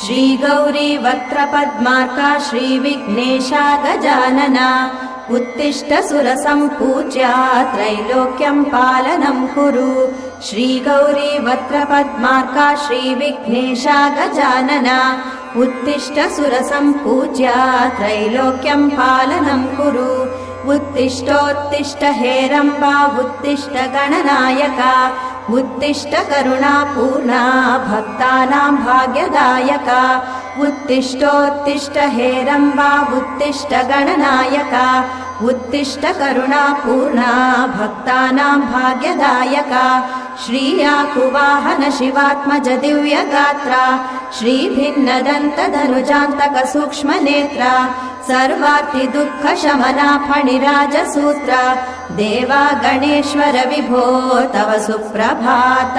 श्रीगौरी वक्त्रपद्मार्का श्रीविघ्नेशा गजानना उत्तिष्ठ सुरसम्पूज्या त्रैलोक्यं पालनं कुरु श्रीगौरी वक्त्रपद्मार्का श्रीविघ्नेशा गजानना उत्तिष्ठ सुरसम्पूज्या त्रैलोक्यं पालनं कुरु उत्तिष्ठोत्तिष्ठ हेरम्बा उत्तिष्ठ गणनायका उत्तिष्ठ करुणापूर्णा भक्तानां भाग्यदायका उत्तिष्ठोत्तिष्ठ हेरम्बा उत्तिष्ठ गणनायका उत्तिष्ठ करुणापूर्णा भक्तानां भाग्यदायका श्रीयाकुवाहन शिवात्मज दिव्यगात्रा श्रीभिन्नदन्तधनुजान्तक सूक्ष्मनेत्रा सर्वार्ति दुःख शमना फणिराजसूत्रा देवा गणेश्वर विभो तव सुप्रभातम्।